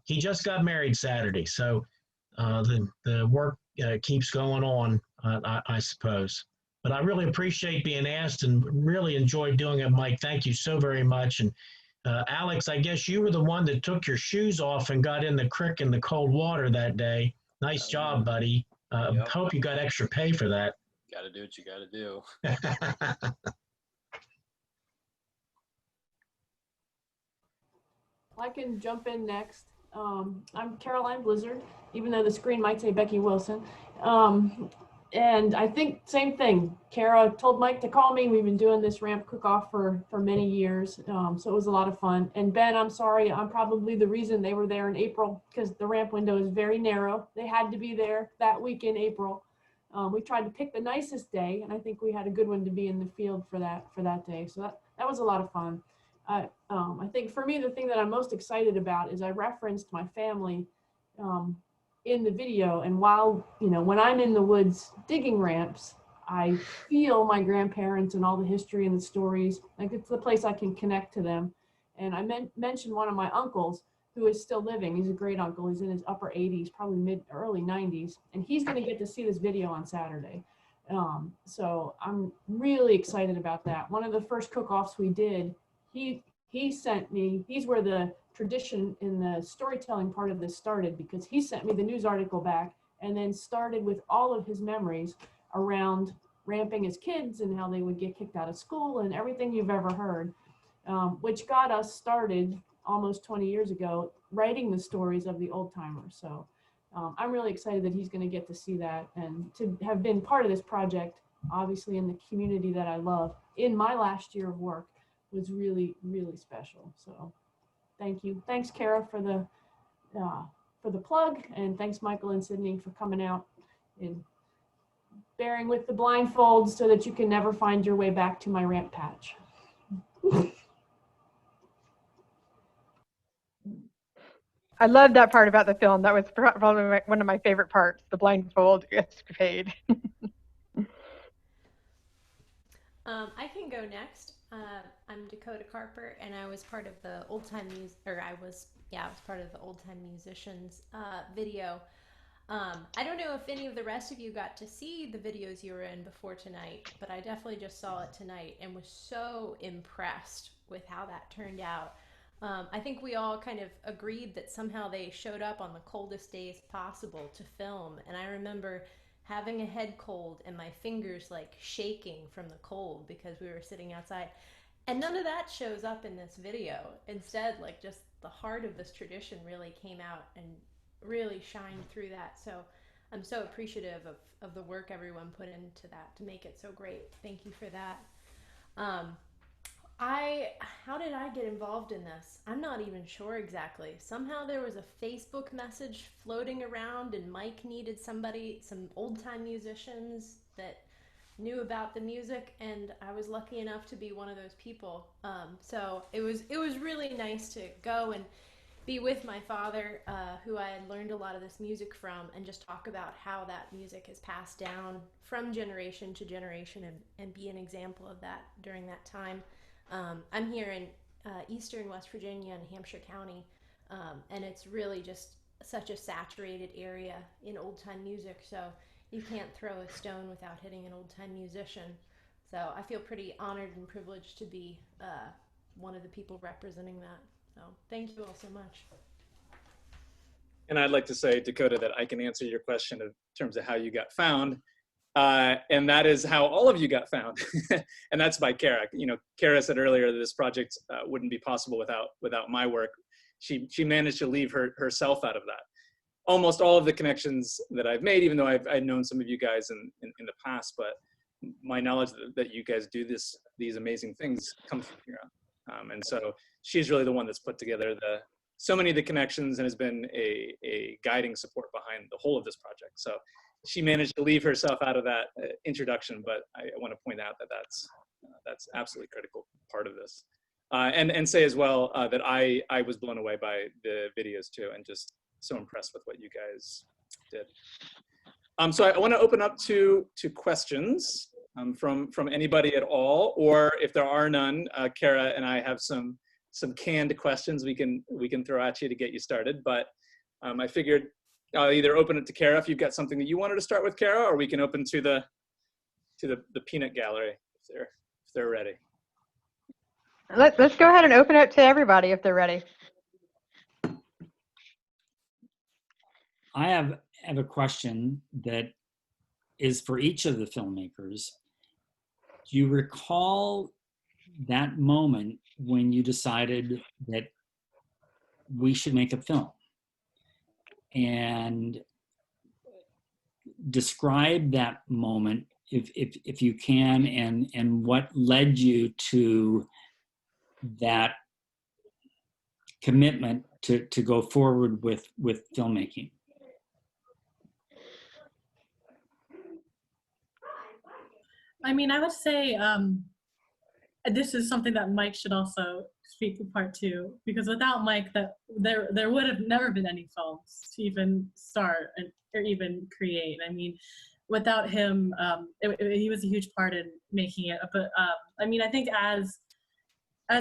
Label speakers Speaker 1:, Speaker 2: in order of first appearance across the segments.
Speaker 1: He just got married Saturday, so the work keeps going on, I suppose. But I really appreciate being asked and really enjoyed doing it, Mike. Thank you so very much. And Alex, I guess you were the one that took your shoes off and got in the creek in the cold water that day. Nice job, buddy.
Speaker 2: Yep.
Speaker 1: Hope you got extra pay for that.
Speaker 2: Got to do what you got to do.
Speaker 3: I can jump in next. I'm Caroline Blizzard, even though the screen might say Becky Wilson. And I think same thing. Kara told Mike to call me. We've been doing this ramp cook-off for many years, so it was a lot of fun. And Ben, I'm sorry, I'm probably the reason they were there in April, because the ramp window is very narrow. They had to be there that week in April. We tried to pick the nicest day, and I think we had a good one to be in the field for that day. So that was a lot of fun. I think for me, the thing that I'm most excited about is I referenced my family in the video. And while, when I'm in the woods digging ramps, I feel my grandparents and all the history and the stories. Like, it's the place I can connect to them. And I mentioned one of my uncles who is still living. He's a great uncle. He's in his upper 80s, probably early 90s. And he's going to get to see this video on Saturday. So I'm really excited about that. One of the first cook-offs we did, he sent me, he's where the tradition in the storytelling part of this started, because he sent me the news article back and then started with all of his memories around ramping as kids and how they would get kicked out of school and everything you've ever heard, which got us started almost 20 years ago, writing the stories of the old timers. So I'm really excited that he's going to get to see that, and to have been part of this project, obviously in the community that I love, in my last year of work, was really, really special. So thank you. Thanks, Kara, for the plug, and thanks, Michael and Sydney, for coming out and bearing with the blindfolds so that you can never find your way back to my ramp patch.
Speaker 4: I love that part about the film. That was probably one of my favorite parts, the blindfold escapade.
Speaker 5: I can go next. I'm Dakota Carper, and I was part of the Old Time I was part of the Old Time Musicians video. I don't know if any of the rest of you got to see the videos you were in before tonight, but I definitely just saw it tonight and was so impressed with how that turned out. I think we all kind of agreed that somehow they showed up on the coldest days possible to film, and I remember having a head cold and my fingers like shaking from the cold because we were sitting outside. And none of that shows up in this video. Instead, like, just the heart of this tradition really came out and really shined through that. So I'm so appreciative of the work everyone put into that to make it so great. Thank you for that. How did I get involved in this? I'm not even sure exactly. Somehow there was a Facebook message floating around, and Mike needed some old-time musicians that knew about the music, and I was lucky enough to be one of those people. So it was really nice to go and be with my father, who I had learned a lot of this music from, and just talk about how that music is passed down from generation to generation, and be an example of that during that time. I'm here in eastern West Virginia in Hampshire County, and it's really just such a saturated area in old-time music, so you can't throw a stone without hitting an old-time musician. So I feel pretty honored and privileged to be one of the people representing that. So thank you all so much.
Speaker 2: And I'd like to say, Dakota, that I can answer your question in terms of how you got found. And that is how all of you got found. And that's by Kara. Kara said earlier that this project wouldn't be possible without my work. She managed to leave herself out of that. Almost all of the connections that I've made, even though I've known some of you guys in the past, but my knowledge that you guys do these amazing things comes from Kara. And so she's really the one that's put together so many of the connections and has been a guiding support behind the whole of this project. So she managed to leave herself out of that introduction, but I want to point out that that's absolutely critical part of this. And say as well that I was blown away by the videos too, and just so impressed with what you guys did. So I want to open up to questions from anybody at all, or if there are none, Kara and I have some some canned questions we can throw at you to get you started. But I figured I'll either open it to Kara if you've got something that you wanted to start with, Kara, or we can open to the peanut gallery if they're ready.
Speaker 4: Let's go ahead and open it to everybody if they're ready.
Speaker 6: I have a question that is for each of the filmmakers. Do you recall that moment when you decided that we should make a film? And describe that moment if you can, and what led you to that commitment to go forward with filmmaking.
Speaker 7: I mean, I would say this is something that Mike should also speak to part two, because without Mike, that there would have never been any films to even start or even create. I mean, without him, he was a huge part in making it. But I mean, I think as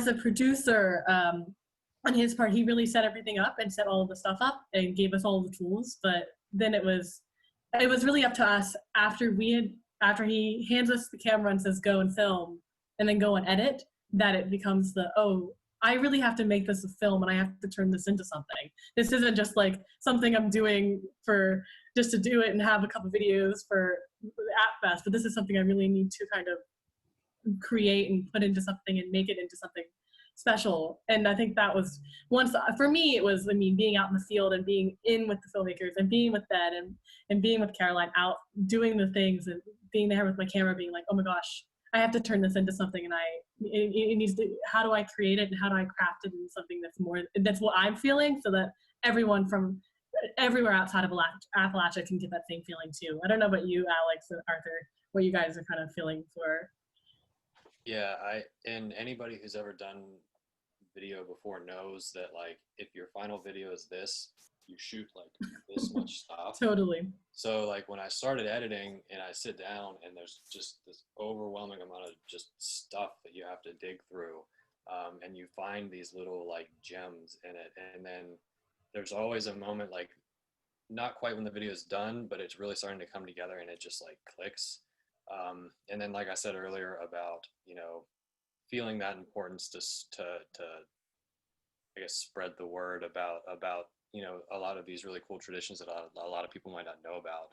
Speaker 7: a producer, on his part, he really set everything up and set all of the stuff up and gave us all the tools. But then it was really up to us after he hands us the camera and says, go and film, and then go and edit, that it becomes I really have to make this a film and I have to turn this into something. This isn't just like something I'm doing just to do it and have a couple videos for the App Fest, but this is something I really need to kind of create and put into something and make it into something special. And I think that was for me, it was, I mean, being out in the field and being in with the filmmakers and being with Ben and being with Caroline, out doing the things and being there with my camera, being like, oh my gosh, I have to turn this into something, and it needs to, how do I create it and how do I craft it into something that's what I'm feeling, so that everyone from everywhere outside of Appalachia can get that same feeling too. I don't know about you, Alex and Arthur, what you guys are kind of feeling for.
Speaker 8: Yeah, and anybody who's ever done video before knows that, like, if your final video is this, you shoot like this much stuff.
Speaker 7: Totally.
Speaker 8: So like when I started editing and I sit down and there's just this overwhelming amount of just stuff that you have to dig through, and you find these little like gems in it, and then there's always a moment, like not quite when the video is done, but it's really starting to come together and it just like clicks. And then, like I said earlier about, you know, feeling that importance to I guess spread the word about you know, a lot of these really cool traditions that a lot of people might not know about.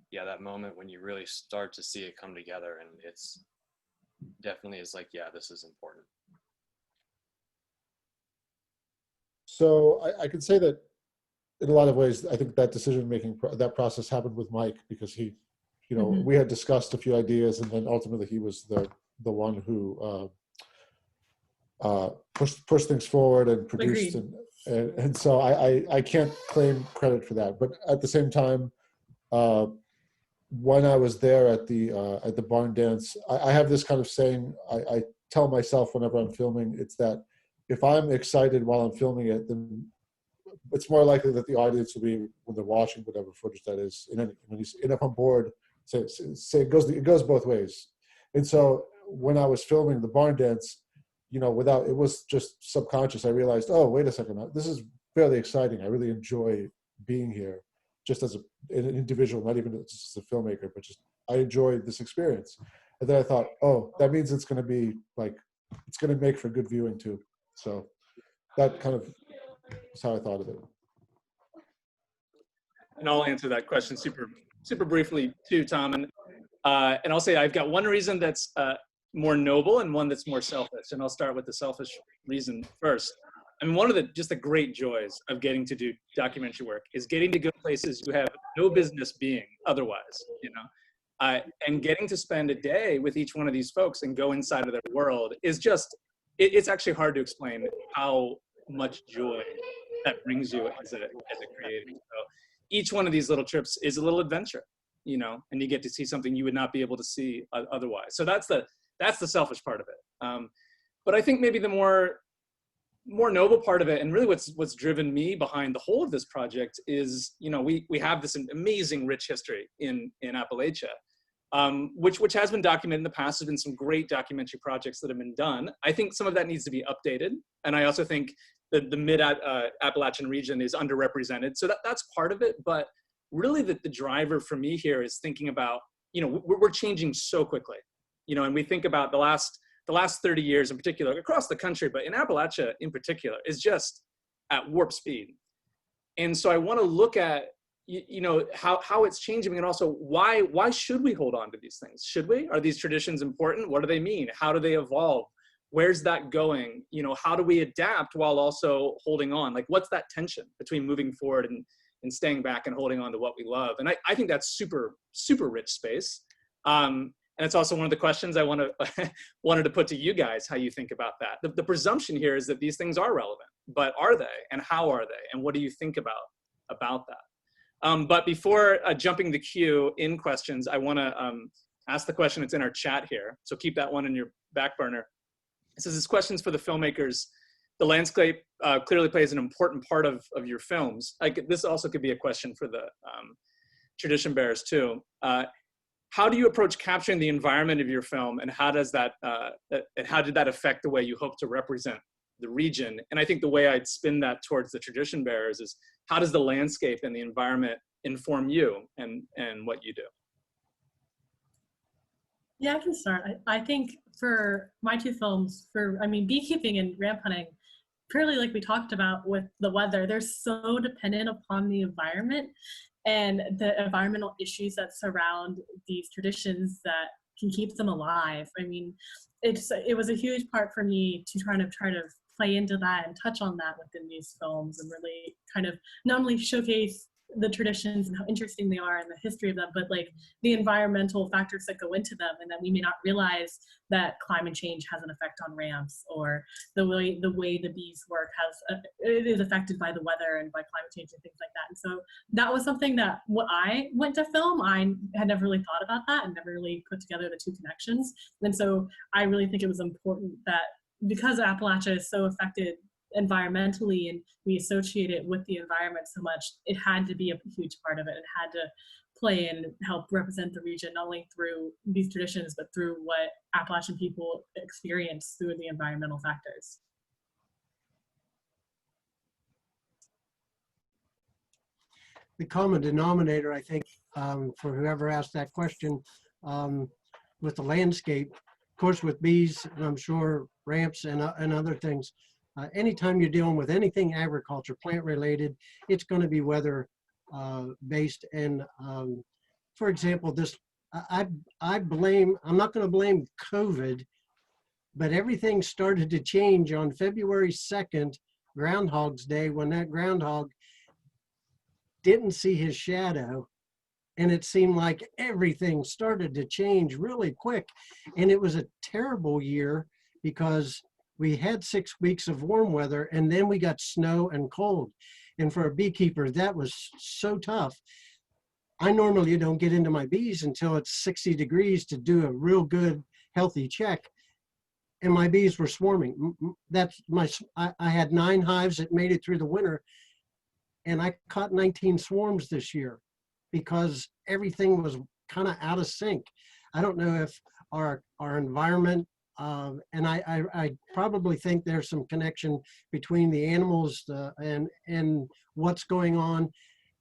Speaker 8: Yeah, that moment when you really start to see it come together, and it's definitely is like, yeah, this is important.
Speaker 9: So I could say that in a lot of ways, I think that decision-making, that process happened with Mike, because he, you know, we had discussed a few ideas, and then ultimately he was the one who pushed things forward and produced. And so I can't claim credit for that. But at the same time, when I was there at the barn dance, I have this kind of saying I tell myself whenever I'm filming, it's that if I'm excited while I'm filming it, then it's more likely that the audience will be when they're watching whatever footage that is. And if I'm bored, say it goes both ways. And so when I was filming the barn dance, you know, it was just subconscious. I realized, oh, wait a second, this is fairly exciting. I really enjoy being here, just as an individual, not even just as a filmmaker, but just I enjoyed this experience. And then I thought, oh, that means it's going to be like, it's going to make for good viewing too. So that kind of is how I thought of it.
Speaker 2: And I'll answer that question super briefly too, Tom. And I'll say I've got one reason that's more noble and one that's more selfish. And I'll start with the selfish reason first. I mean, one of the great joys of getting to do documentary work is getting to go places you have no business being otherwise, you know, and getting to spend a day with each one of these folks and go inside of their world is just, it's actually hard to explain how much joy that brings you as a creator. So each one of these little trips is a little adventure, you know, and you get to see something you would not be able to see otherwise. So that's the selfish part of it. But I think maybe the more noble part of it, and really what's driven me behind the whole of this project is, you know, we have this amazing rich history in Appalachia. which has been documented in the past. There's been some great documentary projects that have been done. I think some of that needs to be updated. And I also think that the mid-Appalachian region is underrepresented. So that's part of it. But really the driver for me here is thinking about, we're changing so quickly, and we think about the last 30 years in particular, across the country, but in Appalachia in particular, is just at warp speed. And so I want to look at, how it's changing, and also why should we hold on to these things? Should we? Are these traditions important? What do they mean? How do they evolve? Where's that going? How do we adapt while also holding on? Like, what's that tension between moving forward and staying back and holding on to what we love? And I think that's super, super rich space. And it's also one of the questions I wanted to put to you guys, how you think about that. The presumption here is that these things are relevant, but are they? And how are they? And what do you think about that? But before jumping the queue in questions, I want to ask the question that's in our chat here. So keep that one in your back burner. It says, this question's for the filmmakers. The landscape clearly plays an important part of your films. This also could be a question for the tradition bearers too. How do you approach capturing the environment of your film, and how does how did that affect the way you hope to represent the region? And I think the way I'd spin that towards the tradition bearers is, how does the landscape and the environment inform you and what you do?
Speaker 7: Yeah, I can start. I think for my two films, beekeeping and ramp hunting, purely like we talked about with the weather, they're so dependent upon the environment and the environmental issues that surround these traditions that can keep them alive. It was a huge part for me to try to play into that and touch on that within these films, and really kind of not only showcase the traditions and how interesting they are and the history of them, but like the environmental factors that go into them, and that we may not realize that climate change has an effect on ramps, or the way the bees work it is affected by the weather and by climate change and things like that. And so that was something that when I went to film, I had never really thought about that and never really put together the two connections. And so I really think it was important that, because Appalachia is so affected environmentally and we associate it with the environment so much, it had to be a huge part of it. It had to play and help represent the region, not only through these traditions, but through what Appalachian people experience through the environmental factors.
Speaker 10: The common denominator, I think, for whoever asked that question, with the landscape, of course, with bees, and I'm sure ramps and other things, anytime you're dealing with anything agriculture, plant related, it's going to be weather based. And for example, I'm not going to blame COVID, but everything started to change on February 2nd, Groundhog's Day, when that groundhog didn't see his shadow. And it seemed like everything started to change really quick. And it was a terrible year because we had 6 weeks of warm weather, and then we got snow and cold. And for a beekeeper, that was so tough. I normally don't get into my bees until it's 60 degrees to do a real good, healthy check. And my bees were swarming. I had 9 hives that made it through the winter, and I caught 19 swarms this year because everything was kind of out of sync. I don't know if our environment, and I probably think there's some connection between the animals and what's going on.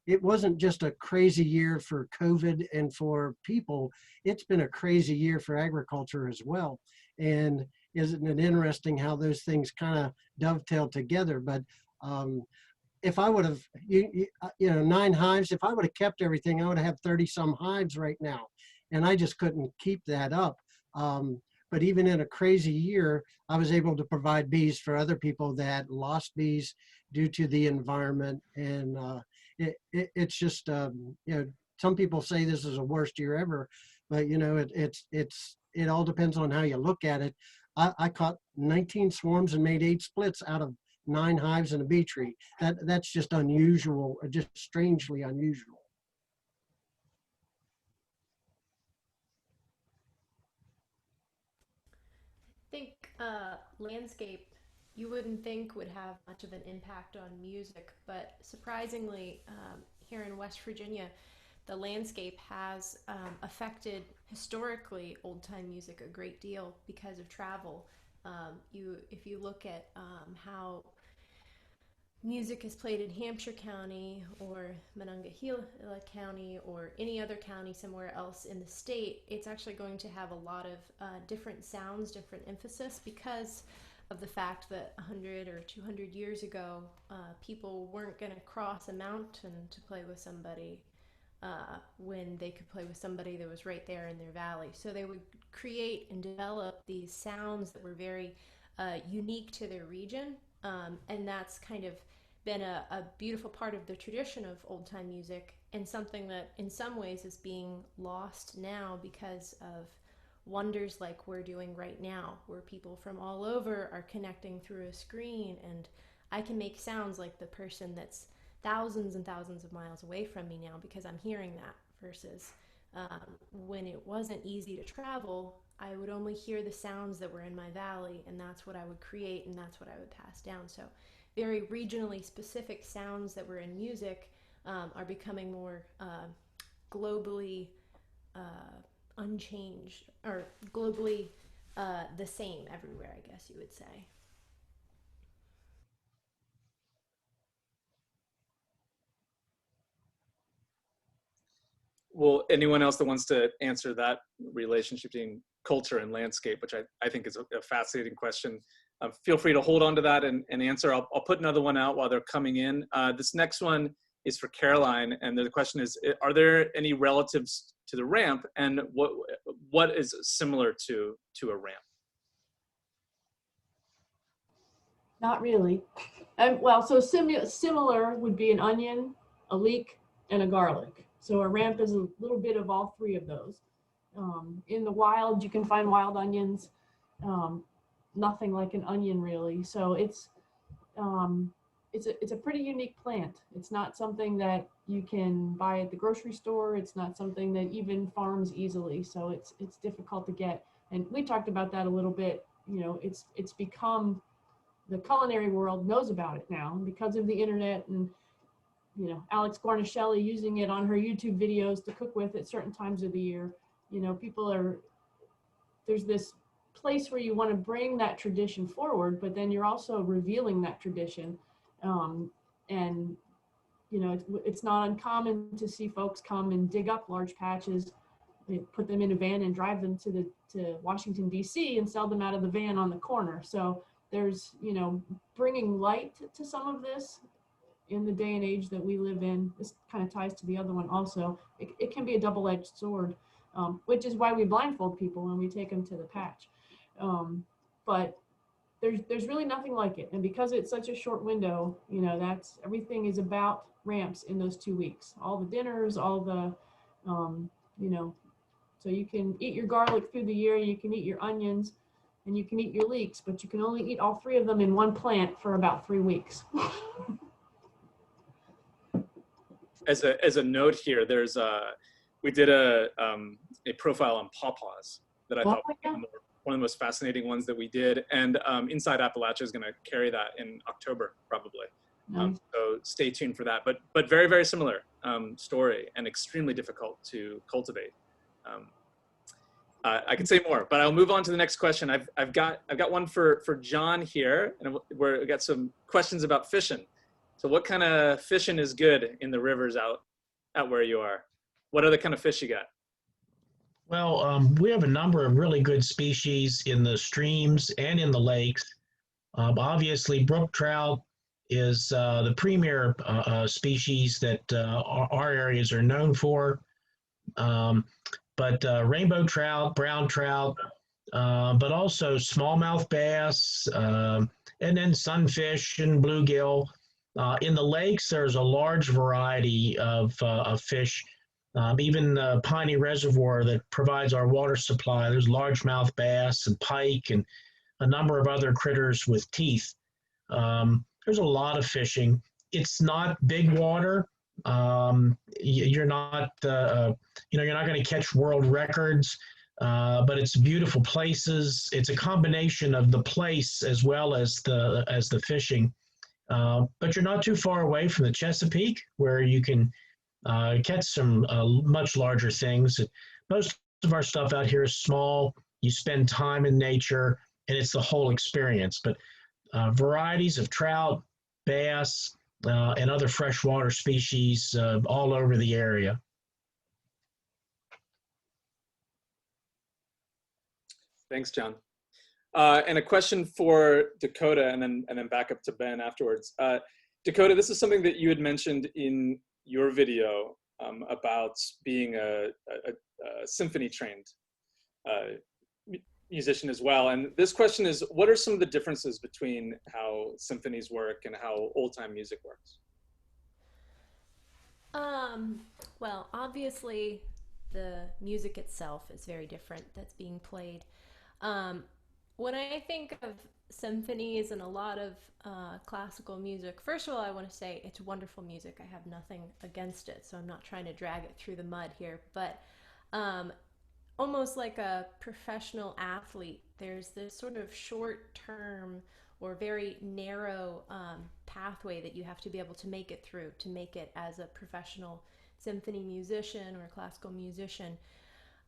Speaker 10: It wasn't just a crazy year for COVID and for people. It's been a crazy year for agriculture as well. And isn't it interesting how those things kind of dovetail together? But if I would have, 9 hives, if I would have kept everything, I would have 30 some hives right now. And I just couldn't keep that up. But even in a crazy year, I was able to provide bees for other people that lost bees due to the environment. And it's just, some people say this is the worst year ever, but it all depends on how you look at it. I caught 19 swarms and made 8 splits out of 9 hives in a bee tree. That's just unusual, just strangely unusual.
Speaker 5: I think landscape, you wouldn't think would have much of an impact on music, but surprisingly, here in West Virginia, the landscape has affected historically old time music a great deal because of travel. If you look at how music is played in Hampshire County or Monongahela County or any other county somewhere else in the state, it's actually going to have a lot of different sounds, different emphasis, because of the fact that 100 or 200 years ago, people weren't going to cross a mountain to play with somebody when they could play with somebody that was right there in their valley. So they would create and develop these sounds that were very unique to their region. And that's kind of been a beautiful part of the tradition of old time music, and something that in some ways is being lost now because of wonders like we're doing right now, where people from all over are connecting through a screen, and I can make sounds like the person that's thousands and thousands of miles away from me now because I'm hearing that, versus when it wasn't easy to travel, I would only hear the sounds that were in my valley, and that's what I would create, and that's what I would pass down. So very regionally specific sounds that were in music are becoming more globally unchanged, or globally the same everywhere, I guess you would say.
Speaker 2: Well, anyone else that wants to answer that relationship between culture and landscape, which I think is a fascinating question, feel free to hold on to that and answer. I'll put another one out while they're coming in. This next one is for Caroline, and the question is, are there any relatives to the ramp, and what is similar to a ramp?
Speaker 3: Not really. Well, so similar would be an onion, a leek, and a garlic. So a ramp is a little bit of all three of those. In the wild, you can find wild onions. Nothing like an onion, really. So it's a pretty unique plant. It's not something that you can buy at the grocery store. It's not something that even farms easily. So it's difficult to get. And we talked about that a little bit. You know, it's become, the culinary world knows about it now because of the internet, and you know, Alex Guarnaschelli using it on her YouTube videos to cook with at certain times of the year. You know, there's this place where you want to bring that tradition forward, but then you're also revealing that tradition. And, you know, it's not uncommon to see folks come and dig up large patches, put them in a van and drive them to Washington, D.C. and sell them out of the van on the corner. So there's, you know, bringing light to some of this in the day and age that we live in. This kind of ties to the other one also. It can be a double-edged sword, which is why we blindfold people when we take them to the patch. But there's really nothing like it. And because it's such a short window, you know, everything is about ramps in those 2 weeks. All the dinners, all the, you know, so you can eat your garlic through the year, you can eat your onions, and you can eat your leeks, but you can only eat all three of them in one plant for about 3 weeks.
Speaker 2: As a note here, we did a profile on pawpaws that I thought was one of the most fascinating ones that we did, and Inside Appalachia is going to carry that in October probably.
Speaker 3: Nice.
Speaker 2: So stay tuned for that. But very, very similar story, and extremely difficult to cultivate. I could say more, but I'll move on to the next question. I've got one for John here, and we got some questions about fishing. So what kind of fishing is good in the rivers out where you are? What other kind of fish you got?
Speaker 1: Well, we have a number of really good species in the streams and in the lakes. Obviously, brook trout is the premier species that our areas are known for. But rainbow trout, brown trout, but also smallmouth bass, and then sunfish and bluegill. In the lakes, there's a large variety of fish. Even the Piney Reservoir that provides our water supply, there's largemouth bass and pike and a number of other critters with teeth. There's a lot of fishing. It's not big water. You're not, you're not going to catch world records, but it's beautiful places. It's a combination of the place as well as the fishing. But you're not too far away from the Chesapeake, where you can catch some much larger things. Most of our stuff out here is small. You spend time in nature, and it's the whole experience. But varieties of trout, bass, and other freshwater species all over the area.
Speaker 2: Thanks, John. And a question for Dakota, and then back up to Ben afterwards. Dakota, this is something that you had mentioned in your video about being a symphony trained musician as well. And this question is, what are some of the differences between how symphonies work and how old time music works?
Speaker 5: Well, obviously the music itself is very different that's being played. When I think of symphonies and a lot of classical music, first of all, I want to say it's wonderful music. I have nothing against it, so I'm not trying to drag it through the mud here. But almost like a professional athlete, there's this sort of short-term or very narrow pathway that you have to be able to make it through to make it as a professional symphony musician or classical musician.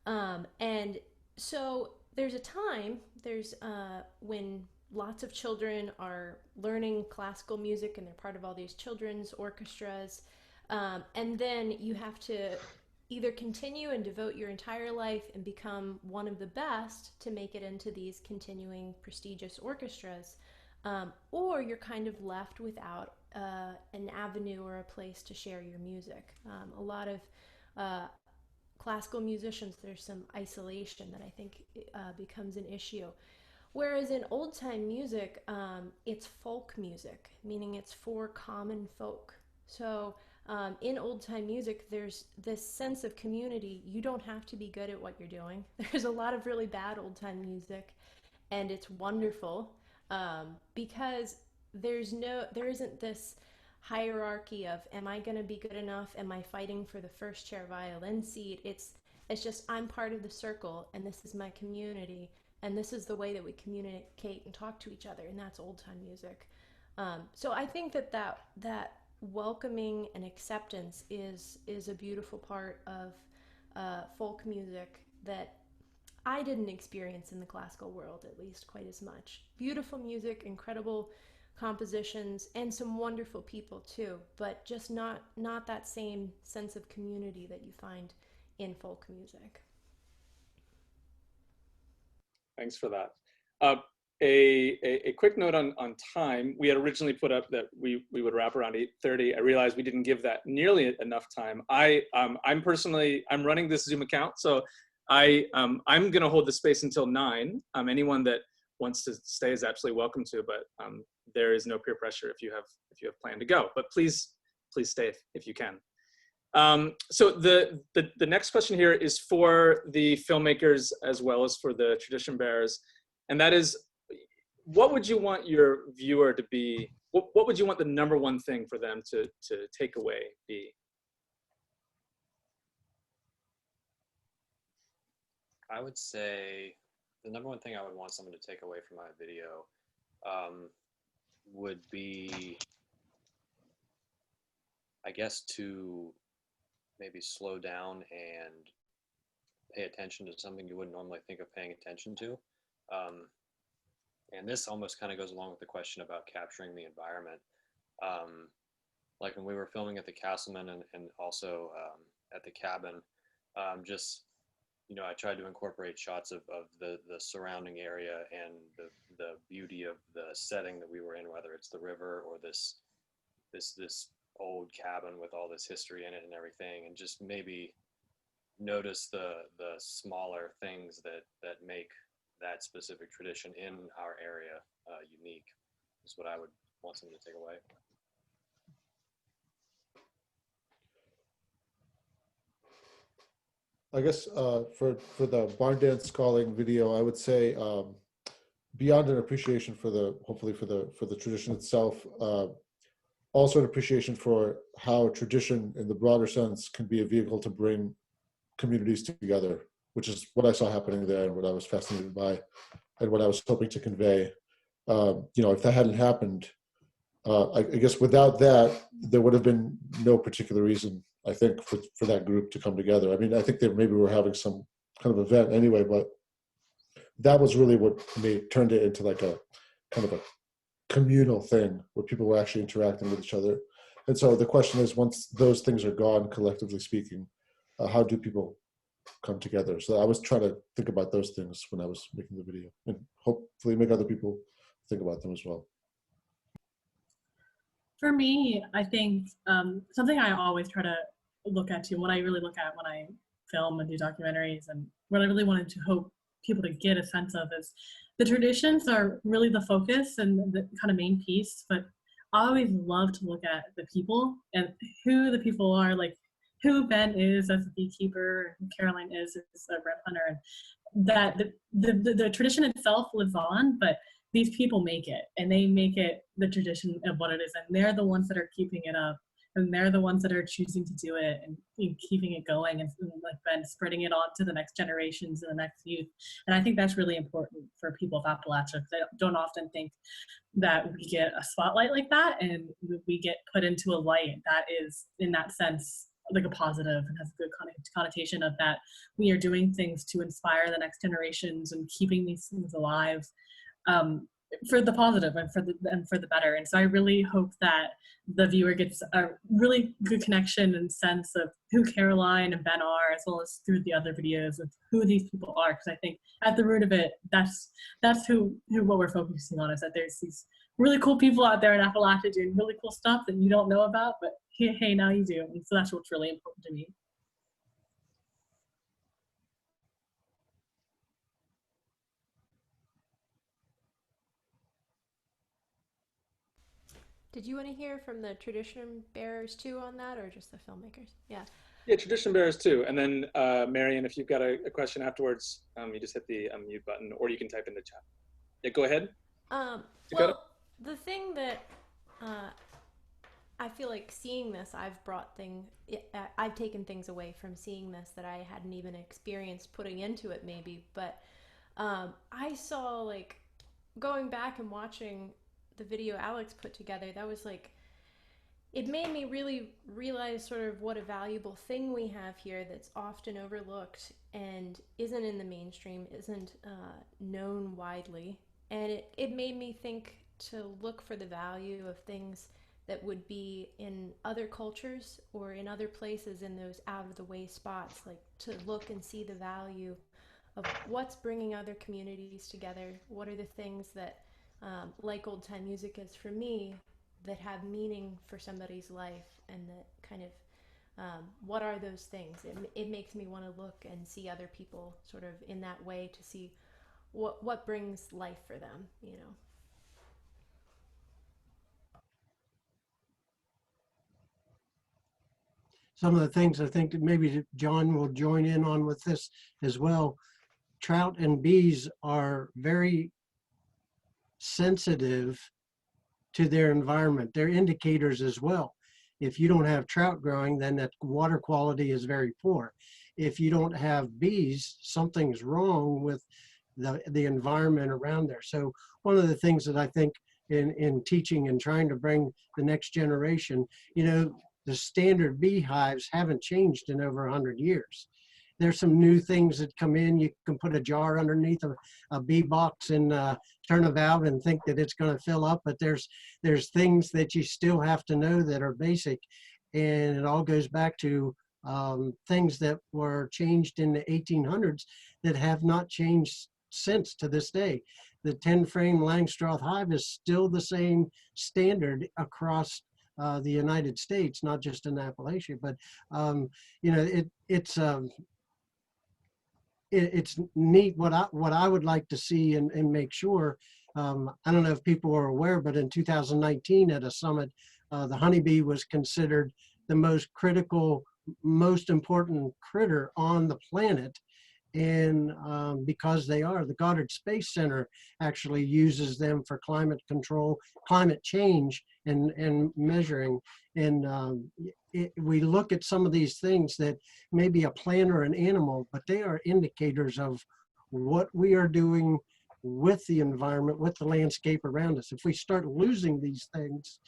Speaker 5: And so there's a time, when lots of children are learning classical music and they're part of all these children's orchestras. And then you have to either continue and devote your entire life and become one of the best to make it into these continuing prestigious orchestras, or you're kind of left without an avenue or a place to share your music. A lot of classical musicians, there's some isolation that I think becomes an issue. Whereas in old time music, it's folk music, meaning it's for common folk. So in old time music, there's this sense of community. You don't have to be good at what you're doing. There's a lot of really bad old time music, and it's wonderful because there isn't this hierarchy of, am I going to be good enough? Am I fighting for the first chair violin seat? It's just, I'm part of the circle, and this is my community, and this is the way that we communicate and talk to each other, and that's old time music. So I think that welcoming and acceptance is a beautiful part of folk music that I didn't experience in the classical world, at least, quite as much. Beautiful music, incredible compositions, and some wonderful people too, but just not that same sense of community that you find in folk music.
Speaker 2: Thanks for that. A quick note on time. We had originally put up that we would wrap around 8:30. I realized we didn't give that nearly enough time. I'm running this Zoom account, so I'm going to hold the space until 9. Anyone that wants to stay is absolutely welcome to, but there is no peer pressure if you have planned to go. But please stay if you can. So the next question here is for the filmmakers as well as for the tradition bearers, and that is, what would you want your viewer to be? What would you want the number one thing for them to take away be?
Speaker 8: I would say the number one thing I would want someone to take away from my video would be, I guess, to maybe slow down and pay attention to something you wouldn't normally think of paying attention to. And this almost kind of goes along with the question about capturing the environment. Like when we were filming at the Castleman and also at the cabin, just, I tried to incorporate shots of the surrounding area and the beauty of the setting that we were in, whether it's the river or this old cabin with all this history in it and everything, and just maybe notice the smaller things that make that specific tradition in our area unique is what I would want someone to take away.
Speaker 9: I guess for the barn dance calling video, I would say beyond an appreciation for the tradition itself, also an appreciation for how tradition in the broader sense can be a vehicle to bring communities together, which is what I saw happening there and what I was fascinated by and what I was hoping to convey. If that hadn't happened, I guess without that, there would have been no particular reason I think, for that group to come together. I mean, I think that maybe we're having some kind of event anyway, but that was really what turned it into like a kind of a communal thing where people were actually interacting with each other. And so the question is, once those things are gone, collectively speaking, how do people come together? So I was trying to think about those things when I was making the video, and hopefully make other people think about them as well.
Speaker 7: For me, I think something I always try to look at too, what I really look at when I film and do documentaries, and what I really wanted to hope people to get a sense of is the traditions are really the focus and the kind of main piece, but I always love to look at the people and who the people are, like who Ben is as a beekeeper, and Caroline is as a red hunter, and that the tradition itself lives on, but these people make it, and they make it the tradition of what it is, and they're the ones that are keeping it up, and they're the ones that are choosing to do it and keeping it going, and like Ben, spreading it on to the next generations and the next youth. And I think that's really important for people of Appalachia, because I don't often think that we get a spotlight like that, and we get put into a light that is, in that sense, like a positive and has a good connotation of that we are doing things to inspire the next generations and keeping these things alive, for the positive and for the better. And so I really hope that the viewer gets a really good connection and sense of who Caroline and Ben are, as well as through the other videos of who these people are. Because I think at the root of it, that's who what we're focusing on, is that there's these really cool people out there in Appalachia doing really cool stuff that you don't know about, but hey, now you do. And so that's what's really important to me.
Speaker 5: Did you want to hear from the tradition bearers too on that, or just the filmmakers? Yeah.
Speaker 2: Yeah, tradition bearers too. And then Marion, if you've got a question afterwards, you just hit the unmute button, or you can type in the chat. Yeah, go ahead.
Speaker 5: Well, the thing that I feel like seeing this, I've taken things away from seeing this that I hadn't even experienced putting into it maybe, but I saw, like, going back and watching the video Alex put together, that was like, it made me really realize sort of what a valuable thing we have here that's often overlooked and isn't in the mainstream, isn't known widely. And it made me think to look for the value of things that would be in other cultures or in other places, in those out of the way spots, like to look and see the value of what's bringing other communities together. What are the things that, like old time music is for me, that have meaning for somebody's life, and that kind of, what are those things? It makes me want to look and see other people sort of in that way, to see what brings life for them, you know.
Speaker 10: Some of the things I think that maybe John will join in on with this as well. Trout and bees are very sensitive to their environment. They're indicators as well. If you don't have trout growing, then that water quality is very poor. If you don't have bees, something's wrong with the environment around there. So one of the things that I think in teaching and trying to bring the next generation, you know, the standard beehives haven't changed in over 100 years. There's some new things that come in. You can put a jar underneath a bee box and turn a valve and think that it's going to fill up, but there's things that you still have to know that are basic. And it all goes back to things that were changed in the 1800s that have not changed since to this day. The 10-frame Langstroth hive is still the same standard across the United States, not just in Appalachia, but you know, it's neat. What I would like to see and make sure, I don't know if people are aware, but in 2019 at a summit, the honeybee was considered the most critical, most important critter on the planet. And because they are, the Goddard Space Center actually uses them for climate control, climate change, and measuring. And we look at some of these things that may be a plant or an animal, but they are indicators of what we are doing with the environment, with the landscape around us. If we start losing these things,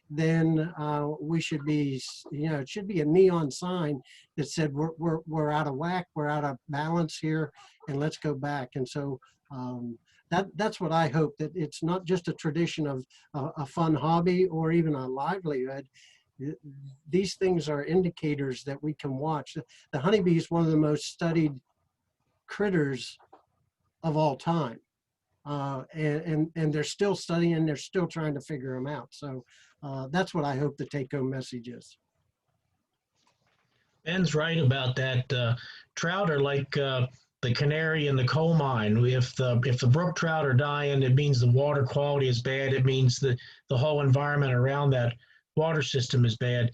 Speaker 10: then we should be, it should be a neon sign that said we're out of whack, we're out of balance here, and let's go back. And so that's what I hope, that it's not just a tradition of a fun hobby or even a livelihood. These things are indicators that we can watch. The honeybee is one of the most studied critters of all time. And they're still studying, they're still trying to figure them out. So that's what I hope the take-home message is.
Speaker 1: Ben's right about that. Trout are like the canary in the coal mine. If the brook trout are dying, it means the water quality is bad. It means the whole environment around that water system is bad.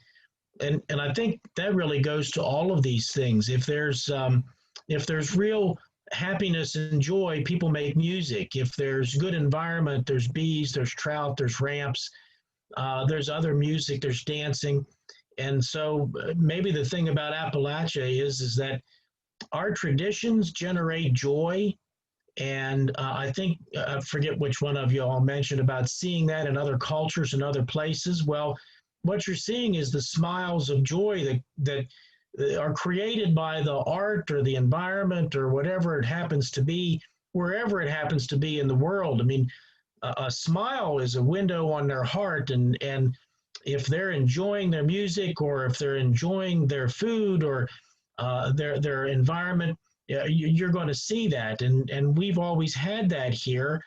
Speaker 1: And I think that really goes to all of these things. If there's real happiness and joy, people make music. If there's good environment, there's bees, there's trout, there's ramps, there's other music, there's dancing. And so maybe the thing about Appalachia is that our traditions generate joy. And I think, I forget which one of you all mentioned about seeing that in other cultures and other places. Well, what you're seeing is the smiles of joy that are created by the art or the environment or whatever it happens to be, wherever it happens to be in the world. I mean, a smile is a window on their heart, and if they're enjoying their music or if they're enjoying their food or their environment, you're going to see that. And we've always had that here.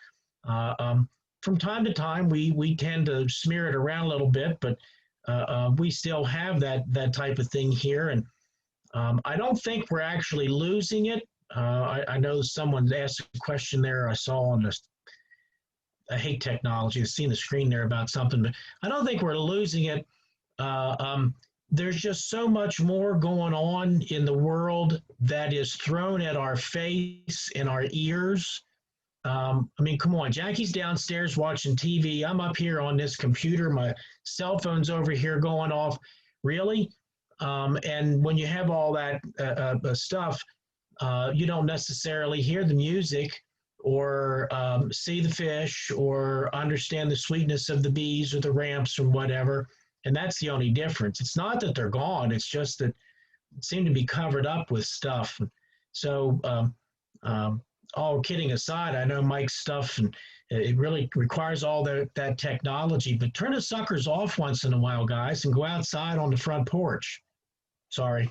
Speaker 1: From time to time, we tend to smear it around a little bit, but we still have that type of thing here. And I don't think we're actually losing it. I know someone asked a question there I saw on this. I hate technology. I've seen the screen there about something, but I don't think we're losing it. There's just so much more going on in the world that is thrown at our face and our ears. I mean, come on, Jackie's downstairs watching TV. I'm up here on this computer. My cell phone's over here going off. Really? And when you have all that stuff, you don't necessarily hear the music or see the fish or understand the sweetness of the bees or the ramps or whatever. And that's the only difference. It's not that they're gone. It's just that it seemed to be covered up with stuff. So all kidding aside, I know Mike's stuff, and it really requires all that technology, but turn the suckers off once in a while, guys, and go outside on the front porch. Sorry.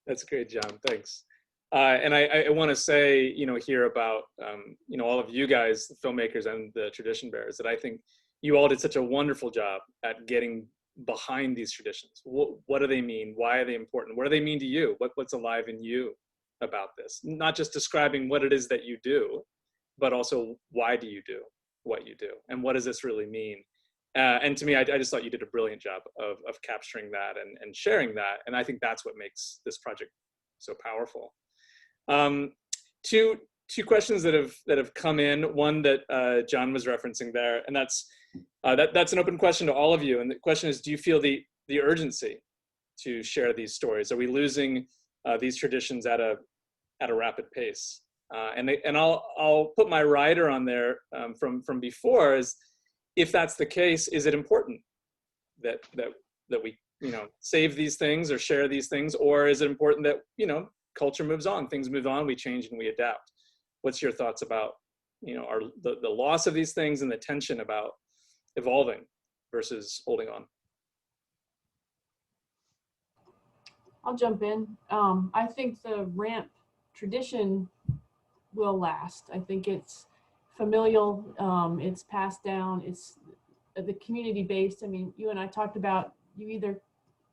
Speaker 2: That's great, John. Thanks. And I want to say, here about, all of you guys, the filmmakers and the tradition bearers, that I think you all did such a wonderful job at getting behind these traditions. What do they mean? Why are they important? What do they mean to you? What's alive in you about this? Not just describing what it is that you do, but also why do you do what you do? And what does this really mean? And to me, I just thought you did a brilliant job of capturing that and sharing that. And I think that's what makes this project so powerful. Two questions that have come in. One that John was referencing there, and that's an open question to all of you. And the question is, do you feel the urgency to share these stories? Are we losing these traditions at a rapid pace? And I'll put my rider on there from before. Is if that's the case, is it important that we save these things or share these things, or is it important that culture moves on, things move on, we change and we adapt? What's your thoughts about the loss of these things and the tension about evolving versus holding on?
Speaker 3: I'll jump in. I think the ramp tradition will last. I think it's familial, it's passed down, it's the community based. I mean, you and I talked about, you either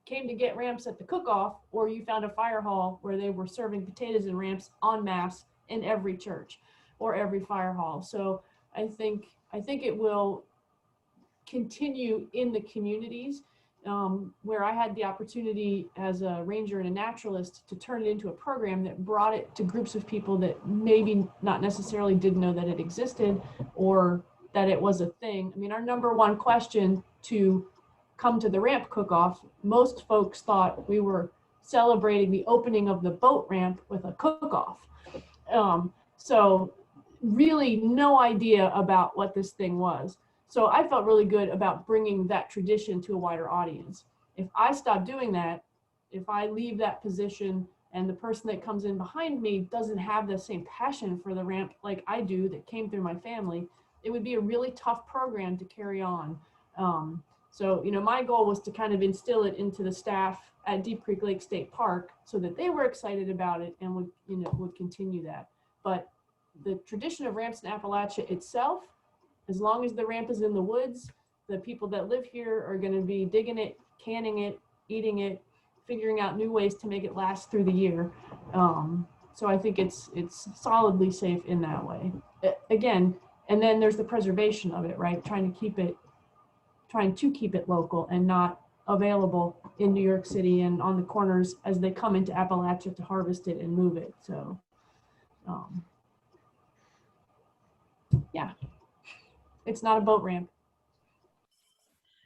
Speaker 3: came to get ramps at the cook-off or you found a fire hall where they were serving potatoes and ramps en masse in every church or every fire hall. So I think it will continue in the communities, where I had the opportunity as a ranger and a naturalist to turn it into a program that brought it to groups of people that maybe not necessarily didn't know that it existed or that it was a thing. I mean, our number one question to come to the ramp cook-off, most folks thought we were celebrating the opening of the boat ramp with a cook-off. So really no idea about what this thing was. So I felt really good about bringing that tradition to a wider audience. If I stop doing that, if I leave that position and the person that comes in behind me doesn't have the same passion for the ramp like I do that came through my family, it would be a really tough program to carry on. So, my goal was to kind of instill it into the staff at Deep Creek Lake State Park so that they were excited about it and would continue that. But the tradition of ramps in Appalachia itself, as long as the ramp is in the woods, the people that live here are going to be digging it, canning it, eating it, figuring out new ways to make it last through the year. So I think it's solidly safe in that way. Again, and then there's the preservation of it, right? Trying to keep it local and not available in New York City and on the corners as they come into Appalachia to harvest it and move it. So, yeah, it's not a boat ramp.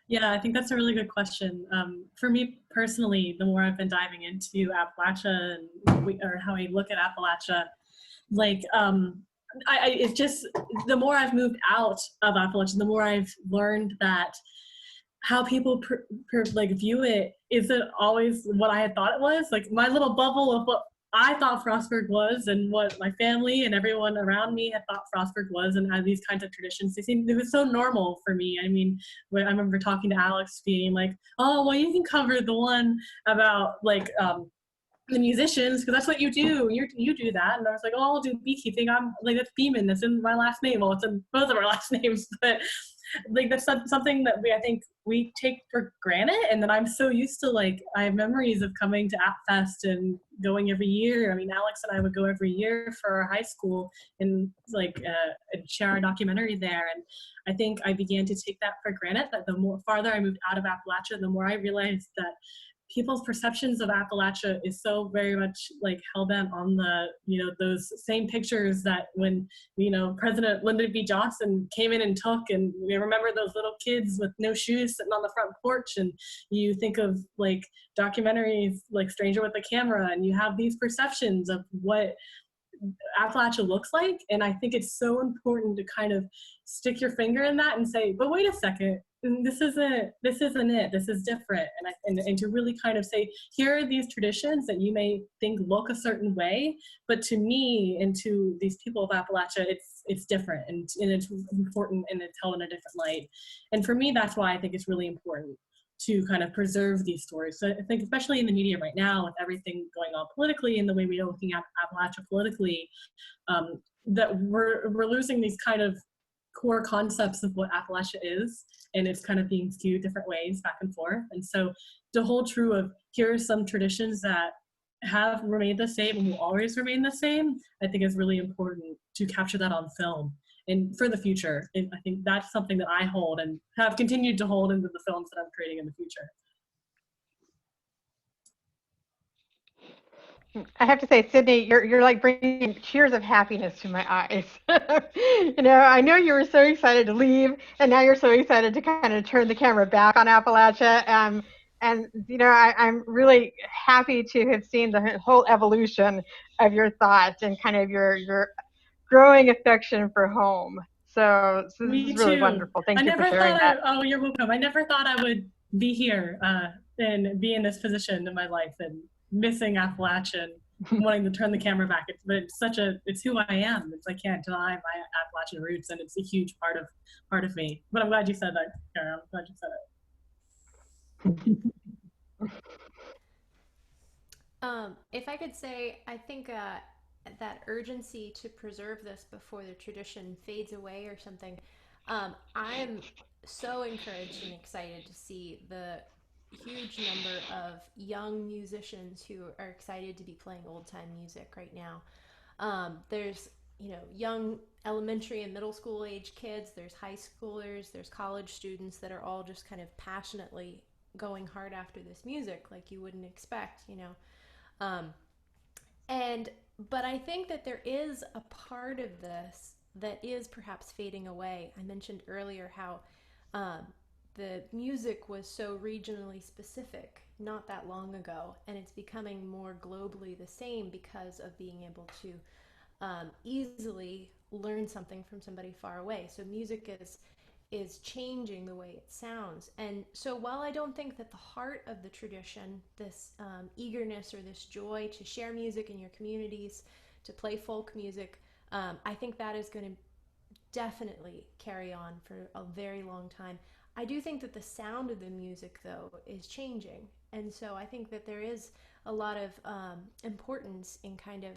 Speaker 7: Yeah, I think that's a really good question. For me personally, the more I've been diving into Appalachia or how I look at Appalachia, like it's just the more I've moved out of Appalachia, the more I've learned that how people view it isn't always what I had thought it was. Like my little bubble of what I thought Frostburg was and what my family and everyone around me had thought Frostburg was and had these kinds of traditions. It was so normal for me. I mean, when I remember talking to Alex being like, oh, well, you can cover the one about the musicians, because that's what you do. You do that. And I was like, oh, I'll do beekeeping. I'm like, that's Beeman. That's in my last name. Well, it's in both of our last names, but like that's something that I think we take for granted. And then I'm so used to, like, I have memories of coming to AppFest and going every year. I mean, Alex and I would go every year for our high school and share our documentary there. And I think I began to take that for granted, that the more farther I moved out of Appalachia, the more I realized that people's perceptions of Appalachia is so very much like hell-bent on those same pictures that when, President Lyndon B. Johnson came in and took, and we remember those little kids with no shoes sitting on the front porch, and you think of like documentaries like Stranger with a Camera, and you have these perceptions of what Appalachia looks like. And I think it's so important to kind of stick your finger in that and say, but wait a second, this isn't it, this is different. And to really kind of say, here are these traditions that you may think look a certain way, but to me and to these people of Appalachia, it's different, and it's important, and it's held in a different light. And for me, that's why I think it's really important to kind of preserve these stories. So I think especially in the media right now, with everything going on politically and the way we are looking at Appalachia politically, that we're losing these kind of core concepts of what Appalachia is, and it's kind of being skewed different ways back and forth. And so to hold true of, here are some traditions that have remained the same and will always remain the same, I think is really important to capture that on film and for the future. And I think that's something that I hold and have continued to hold into the films that I'm creating in the future.
Speaker 4: I have to say, Sydney, you're like bringing tears of happiness to my eyes. I know you were so excited to leave, and now you're so excited to kind of turn the camera back on Appalachia. And I'm really happy to have seen the whole evolution of your thoughts and kind of your growing affection for home. So this is really wonderful. Thank you for sharing that.
Speaker 7: Oh, you're welcome. I never thought I would be here and be in this position in my life and missing Appalachia and wanting to turn the camera back. It's who I am. I can't deny my Appalachian roots, and it's a huge part of me. But I'm glad you said that, Kara. I'm glad you said it.
Speaker 5: If I could say, I think that urgency to preserve this before the tradition fades away or something, I'm so encouraged and excited to see the huge number of young musicians who are excited to be playing old time music right now. There's young elementary and middle school age kids, there's high schoolers, there's college students that are all just kind of passionately going hard after this music like you wouldn't expect. But I think that there is a part of this that is perhaps fading away. I mentioned earlier how the music was so regionally specific not that long ago, and it's becoming more globally the same because of being able to easily learn something from somebody far away. So music is changing the way it sounds. And so while I don't think that the heart of the tradition, this eagerness or this joy to share music in your communities, to play folk music, I think that is going to definitely carry on for a very long time. I do think that the sound of the music, though, is changing. And so I think that there is a lot of importance in kind of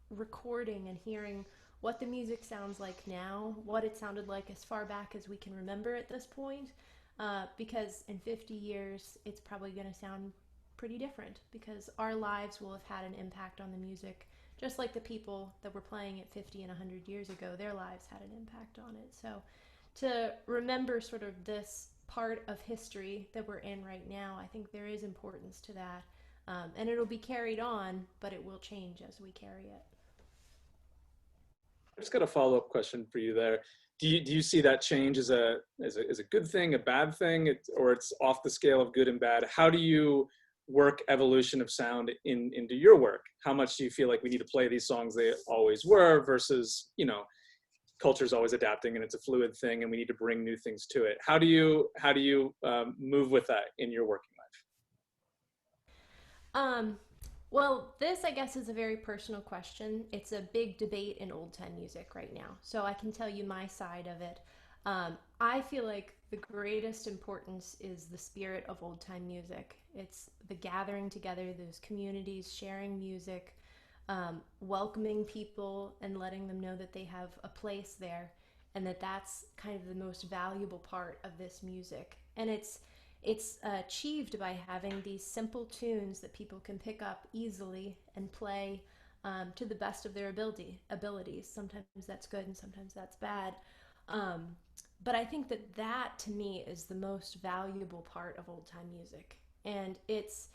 Speaker 5: recording and hearing what the music sounds like now, what it sounded like as far back as we can remember at this point, because in 50 years, it's probably going to sound pretty different because our lives will have had an impact on the music, just like the people that were playing it 50 and 100 years ago, their lives had an impact on it. So to remember sort of this part of history that we're in right now, I think there is importance to that. And it'll be carried on, but it will change as we carry it.
Speaker 2: I've just got a follow-up question for you there. Do you see that change as a good thing, a bad thing, or it's off the scale of good and bad? How do you work evolution of sound into your work? How much do you feel like we need to play these songs they always were versus, you know, culture's always adapting and it's a fluid thing and we need to bring new things to it? How do you move with that in your working life?
Speaker 5: Well, this, I guess, is a very personal question. It's a big debate in old time music right now. So I can tell you my side of it. I feel like the greatest importance is the spirit of old time music. It's the gathering together, those communities, sharing music, welcoming people and letting them know that they have a place there and that that's kind of the most valuable part of this music. And it's achieved by having these simple tunes that people can pick up easily and play to the best of their abilities. Sometimes that's good and sometimes that's bad. But I think that to me is the most valuable part of old time music. And it's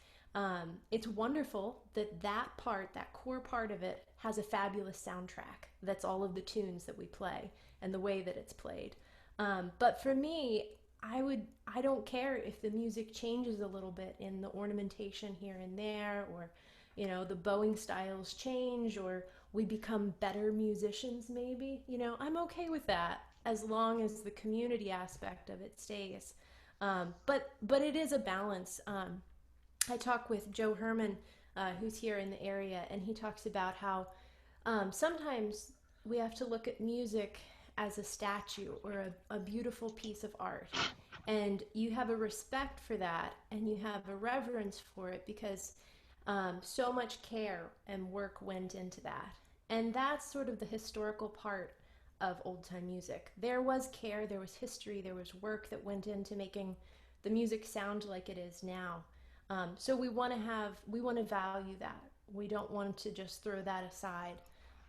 Speaker 5: wonderful that core part of it has a fabulous soundtrack. That's all of the tunes that we play and the way that it's played. But for me, I don't care if the music changes a little bit in the ornamentation here and there, or, you know, the bowing styles change, or we become better musicians maybe, you know, I'm okay with that as long as the community aspect of it stays. But it is a balance. I talk with Joe Herman, who's here in the area, and he talks about how sometimes we have to look at music as a statue or a beautiful piece of art. And you have a respect for that and you have a reverence for it because so much care and work went into that. And that's sort of the historical part of old time music. There was care, there was history, there was work that went into making the music sound like it is now. So we want to value that. We don't want to just throw that aside.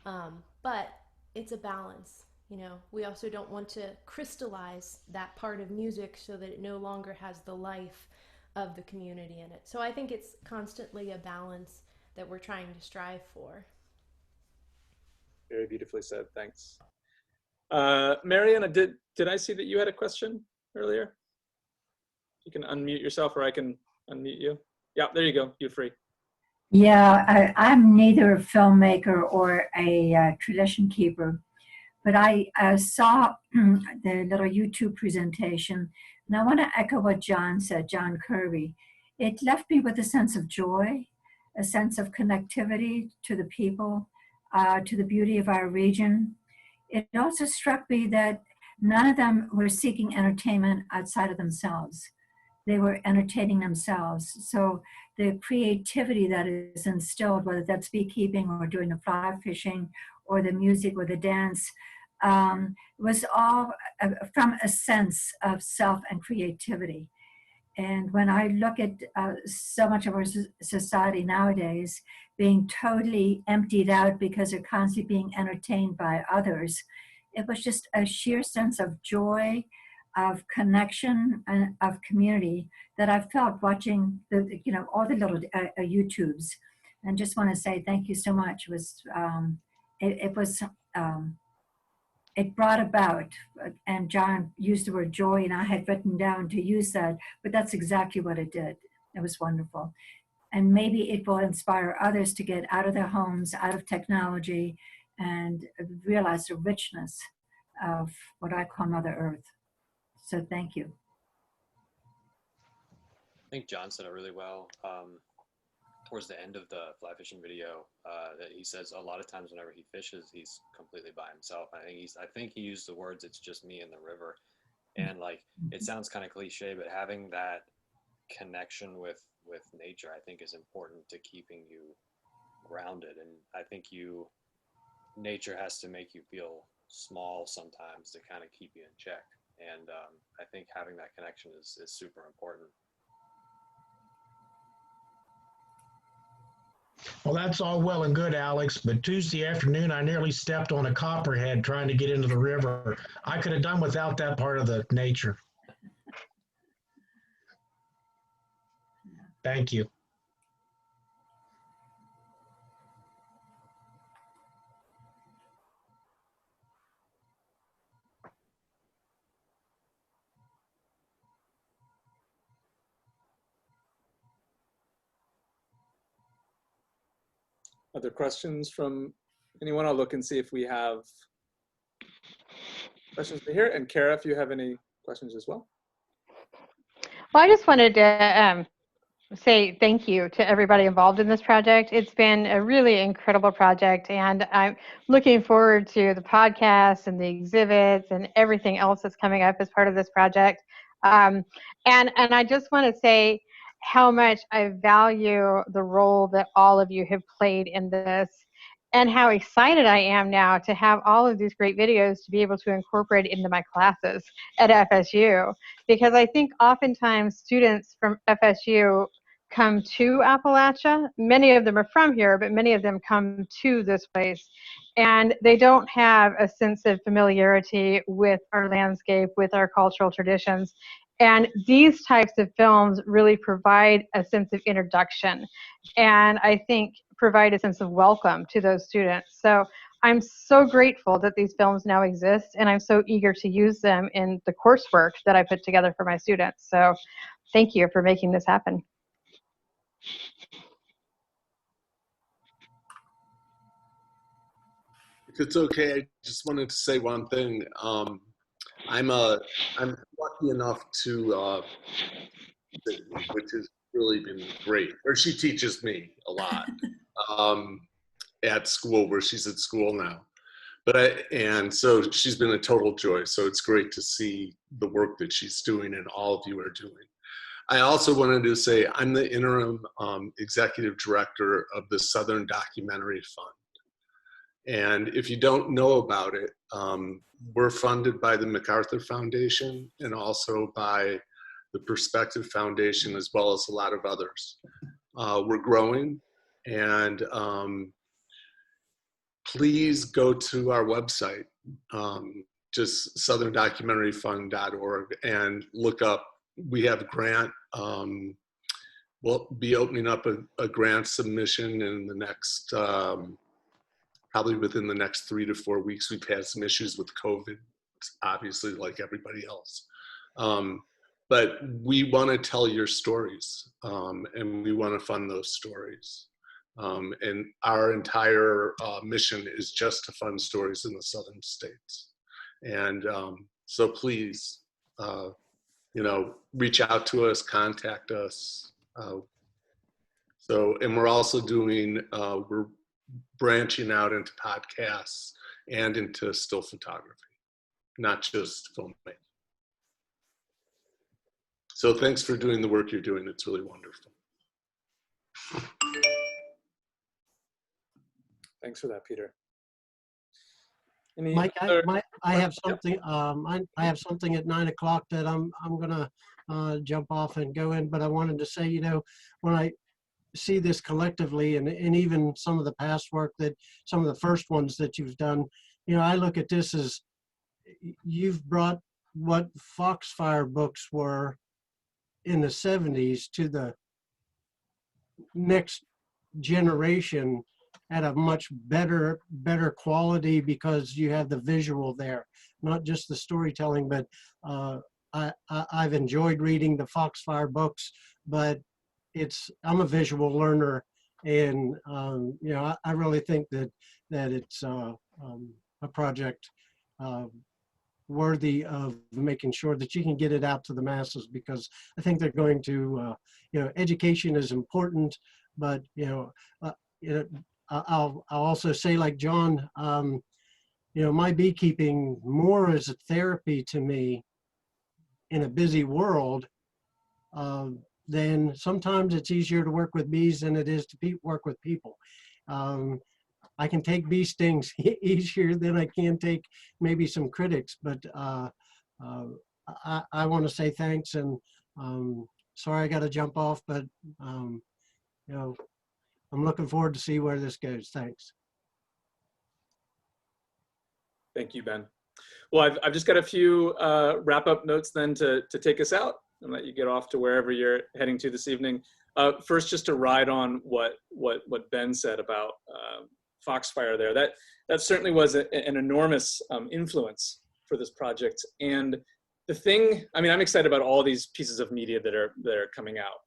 Speaker 5: But it's a balance. You know, we also don't want to crystallize that part of music so that it no longer has the life of the community in it. So I think it's constantly a balance that we're trying to strive for.
Speaker 2: Very beautifully said. Thanks. Mariana, did I see that you had a question earlier? You can unmute yourself or I can unmute you. Yeah, there you go. You're free.
Speaker 11: Yeah, I'm neither a filmmaker or a tradition keeper. But I saw the little YouTube presentation, and I want to echo what John said, John Kirby. It left me with a sense of joy, a sense of connectivity to the people, to the beauty of our region. It also struck me that none of them were seeking entertainment outside of themselves. They were entertaining themselves. So the creativity that is instilled, whether that's beekeeping or doing the fly fishing or the music or the dance, was all from a sense of self and creativity. And when I look at so much of our society nowadays being totally emptied out because they're constantly being entertained by others, it was just a sheer sense of joy, of connection, and of community that I felt watching the, you know, all the little YouTubes. And just want to say thank you so much. It brought about, and John used the word joy, and I had written down to use that, but that's exactly what it did. It was wonderful. And maybe it will inspire others to get out of their homes, out of technology, and realize the richness of what I call Mother Earth. So thank you.
Speaker 8: I think John said it really well. Towards the end of the fly fishing video, that he says a lot of times whenever he fishes, he's completely by himself. I think he used the words, "It's just me and the river," and like it sounds kind of cliche, but having that connection with nature, I think, is important to keeping you grounded. And I think nature has to make you feel small sometimes to kind of keep you in check. And I think having that connection is super important.
Speaker 1: Well, that's all well and good, Alex, but Tuesday afternoon, I nearly stepped on a copperhead trying to get into the river. I could have done without that part of the nature. Thank you.
Speaker 2: Other questions from anyone? I'll look and see if we have questions for here. And Kara, if you have any questions as well.
Speaker 4: Well, I just wanted to say thank you to everybody involved in this project. It's been a really incredible project, and I'm looking forward to the podcast and the exhibits and everything else that's coming up as part of this project. And I just want to say how much I value the role that all of you have played in this, and how excited I am now to have all of these great videos to be able to incorporate into my classes at FSU. Because I think oftentimes students from FSU come to Appalachia. Many of them are from here, but many of them come to this place, and they don't have a sense of familiarity with our landscape, with our cultural traditions. And these types of films really provide a sense of introduction, and I think provide a sense of welcome to those students. So I'm so grateful that these films now exist, and I'm so eager to use them in the coursework that I put together for my students. So thank you for making this happen.
Speaker 12: If it's okay, I just wanted to say one thing. I'm lucky enough to, which has really been great. Or she teaches me a lot at school, where she's at school now. And so she's been a total joy. So it's great to see the work that she's doing and all of you are doing. I also wanted to say I'm the interim executive director of the Southern Documentary Fund. And if you don't know about it, we're funded by the MacArthur Foundation and also by the Perspective Foundation, as well as a lot of others. We're growing, and please go to our website, just southerndocumentaryfund.org, and look up. We have a grant. We'll be opening up a grant submission in the next, probably within the next 3 to 4 weeks. We've had some issues with COVID, obviously, like everybody else. But we want to tell your stories, and we want to fund those stories. And our entire mission is just to fund stories in the southern states. And so please, reach out to us, contact us. And we're also doing, we're branching out into podcasts and into still photography, not just filmmaking. So thanks for doing the work you're doing. It's really wonderful.
Speaker 2: Thanks for that, Peter.
Speaker 10: Mike, I have something. I have something at 9 o'clock that I'm gonna jump off and go in. But I wanted to say, when I see this collectively, and even some of the past work that some of the first ones that you've done, I look at this as you've brought what Foxfire books were in the 70s to the next generation at a much better quality, because you have the visual there, not just the storytelling. But I've enjoyed reading the Foxfire books, but I'm a visual learner, and I really think that it's a project worthy of making sure that you can get it out to the masses, because I think they're going to, education is important, but, I'll also say, like John, my beekeeping more is a therapy to me in a busy world. Then sometimes it's easier to work with bees than it is to work with people. I can take bee stings easier than I can take maybe some critics, but I want to say thanks, and sorry I got to jump off, but I'm looking forward to see where this goes. Thanks.
Speaker 2: Thank you, Ben. Well, I've just got a few wrap-up notes then to take us out and let you get off to wherever you're heading to this evening. First, just to ride on what Ben said about Foxfire there. That certainly was an enormous influence for this project. And the thing, I'm excited about all these pieces of media that are coming out.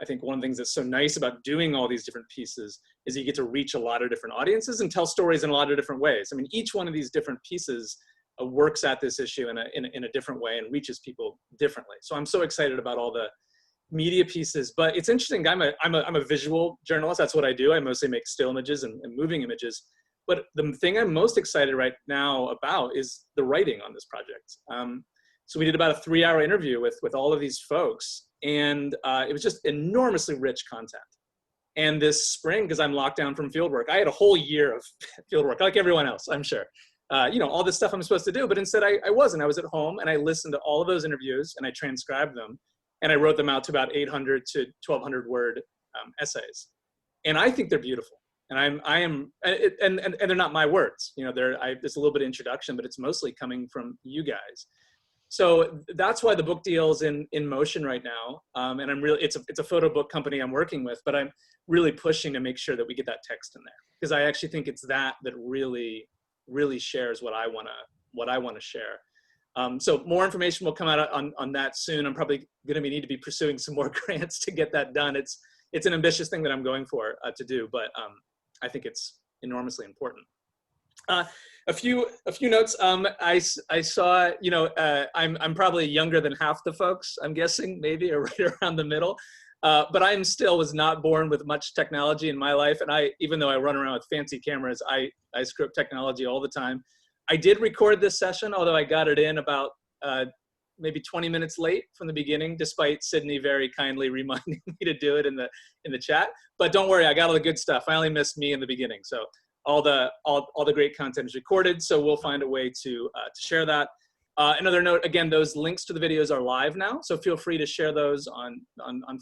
Speaker 2: I think one of the things that's so nice about doing all these different pieces is you get to reach a lot of different audiences and tell stories in a lot of different ways. Each one of these different pieces works at this issue in a different way and reaches people differently. So I'm so excited about all the media pieces. But it's interesting, I'm a visual journalist. That's what I do. I mostly make still images and moving images. But the thing I'm most excited right now about is the writing on this project. So we did about a 3-hour interview with all of these folks, and it was just enormously rich content. And this spring, because I'm locked down from fieldwork, I had a whole year of fieldwork, like everyone else, I'm sure. All this stuff I'm supposed to do, but instead I wasn't. I was at home and I listened to all of those interviews and I transcribed them and I wrote them out to about 800 to 1,200 word essays. And I think they're beautiful. And and they're not my words. There's a little bit of introduction, but it's mostly coming from you guys. So that's why the book deal's in motion right now. And it's a photo book company I'm working with, but I'm really pushing to make sure that we get that text in there, because I actually think it's that really shares what I want to share. So more information will come out on that soon. I'm probably going to need to be pursuing some more grants to get that done. It's an ambitious thing that I'm going for to do, but I think it's enormously important. A few notes. I saw, I'm probably younger than half the folks, I'm guessing, maybe, or right around the middle. But I was not born with much technology in my life. And even though I run around with fancy cameras, I screw up technology all the time. I did record this session, although I got it in about maybe 20 minutes late from the beginning, despite Sydney very kindly reminding me to do it in the chat. But don't worry, I got all the good stuff. I only missed me in the beginning. So all the great content is recorded. So we'll find a way to share that. Another note, again, those links to the videos are live now, so feel free to share those on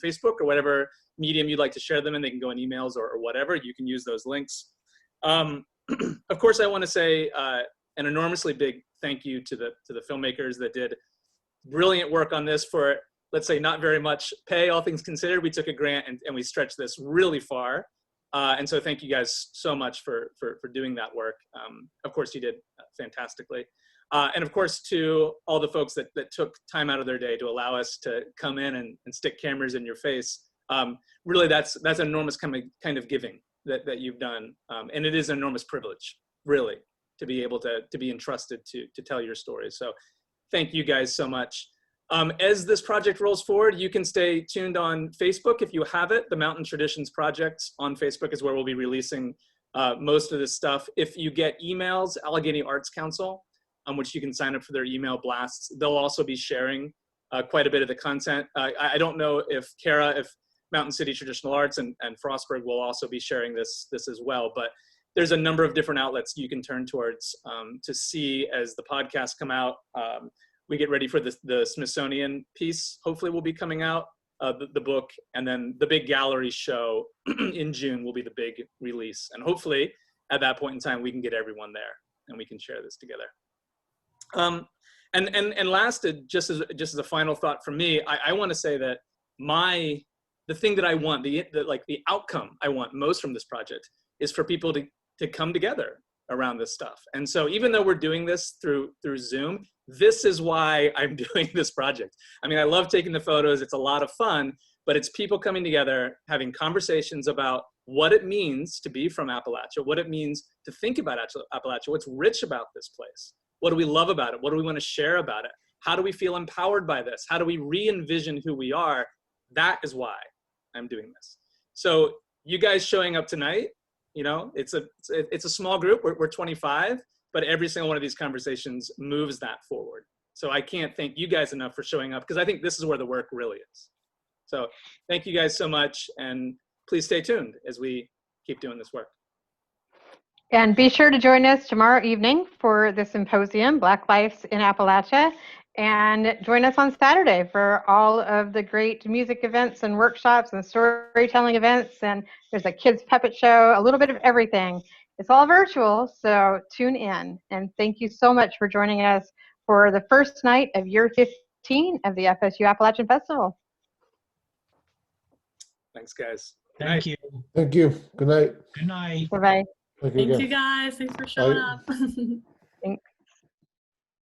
Speaker 2: Facebook or whatever medium you'd like to share them in. They can go in emails or whatever. You can use those links. Of course, I want to say an enormously big thank you to the filmmakers that did brilliant work on this for, let's say, not very much pay, all things considered. We took a grant and we stretched this really far. And so thank you guys so much for doing that work. Of course, you did fantastically. And of course, to all the folks that took time out of their day to allow us to come in and stick cameras in your face. Really, that's an enormous kind of giving that you've done. And it is an enormous privilege, really, to be able to be entrusted to tell your stories. So thank you guys so much. As this project rolls forward, you can stay tuned on Facebook if you have it. The Mountain Traditions Project on Facebook is where we'll be releasing most of this stuff. If you get emails, Allegheny Arts Council, on which you can sign up for their email blasts, they'll also be sharing quite a bit of the content. I don't know if Mountain City Traditional Arts and Frostburg will also be sharing this as well, but there's a number of different outlets you can turn towards to see as the podcasts come out. We get ready for the Smithsonian piece, hopefully will be coming out, the book, and then the big gallery show in June will be the big release. And hopefully at that point in time, we can get everyone there and we can share this together. And last, just as a final thought from me, I want to say that the thing that I want, the outcome I want most from this project is for people to come together around this stuff. And so even though we're doing this through Zoom, this is why I'm doing this project. I mean, I love taking the photos. It's a lot of fun, but it's people coming together, having conversations about what it means to be from Appalachia, what it means to think about Appalachia, what's rich about this place. What do we love about it? What do we want to share about it? How do we feel empowered by this? How do we re-envision who we are? That is why I'm doing this. So you guys showing up tonight, you know, it's a small group. We're 25, but every single one of these conversations moves that forward. So I can't thank you guys enough for showing up, because I think this is where the work really is. So thank you guys so much, and please stay tuned as we keep doing this work.
Speaker 4: And be sure to join us tomorrow evening for the symposium, Black Lives in Appalachia. And join us on Saturday for all of the great music events and workshops and storytelling events. And there's a kids puppet show, a little bit of everything. It's all virtual, so tune in. And thank you so much for joining us for the first night of year 15 of the FSU Appalachian Festival.
Speaker 2: Thanks, guys.
Speaker 1: Thank you.
Speaker 9: Thank you. Good night.
Speaker 1: Good night.
Speaker 4: Bye-bye.
Speaker 9: Thank you
Speaker 7: Thank
Speaker 9: again.
Speaker 7: you guys. Thanks for showing
Speaker 9: Bye.
Speaker 7: up.
Speaker 4: Thanks.